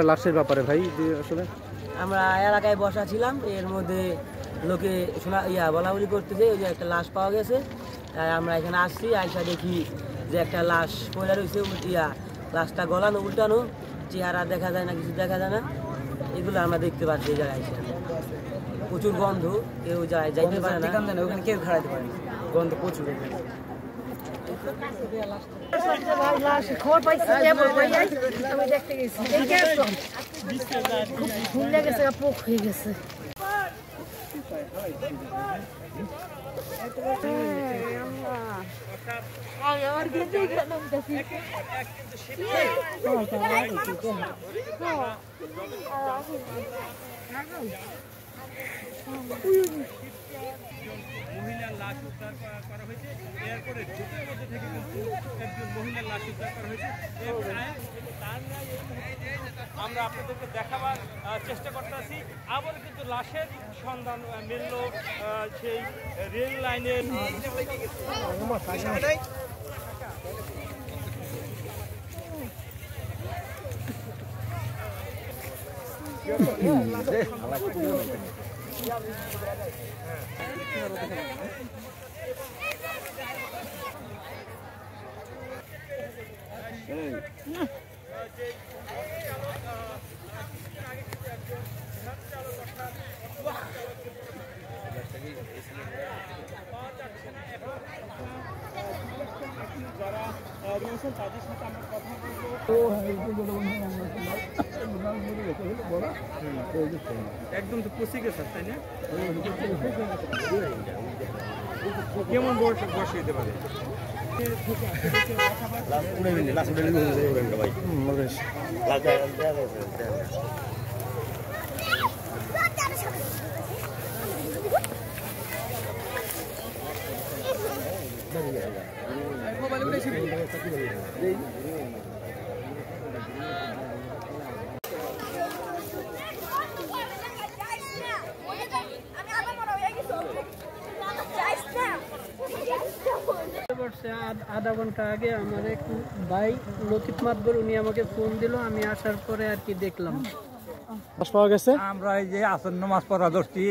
লাশের ব্যাপারে ভাই আসলে আমরা এলাকায় বসা ছিলাম, এর মধ্যে লোকে শোনা বলা বলি করতেছে ওই যে একটা লাশ পাওয়া গেছে। তাই আমরা এখানে আসছি, আইসা দেখি যে একটা লাশ পয়লা রয়েছে, লাশটা গলানো উল্টানো, চেহারা দেখা যায় না, কিছু দেখা যায় না, এগুলো আমরা দেখতে পাচ্ছি। এই জায়গায় এসে প্রচুর গন্ধ, কেউ যাইতে পারে না, ওখানে কেউ খাড়াইতে পারে না, গন্ধ প্রচুর। খবর পাইছি আমি দেখতে গেছি, খুব ফুলে গেছে, পোক হয়ে গেছে। মহিলার লাশ উদ্ধার করা হয়েছে, এরপরে ঝোপের মধ্যে থেকে কিন্তু একজন মহিলার লাশ উদ্ধার করা হয়েছে। আমরা আপনাদেরকে দেখাবার চেষ্টা করতেছি। আবার কিন্তু লাশের সন্ধান মিলল সেই রেল লাইনের যারা রয়েছেন তাদের সাথে আমরা কথা বলবো। একদম তো পচে গেছে, তাই না? কেমন বসে দিতে পারে? আধা ঘন্টা আগে আমার এক ভাই লতিফ মাতবর উনি আমাকে ফোন দিল, আমি আসার পরে আর কি দেখলাম পাওয়া গেছে। আমরা এই যে আসন নামাজ পড়া ধরছি,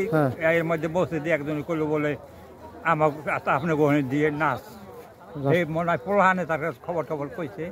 এর মধ্যে বসে দিয়ে একজন করলো বলে আমার আপনি গহনে দিয়ে নাচ, এই মনে হয় প্রধানে তার খবর টবর কইছে।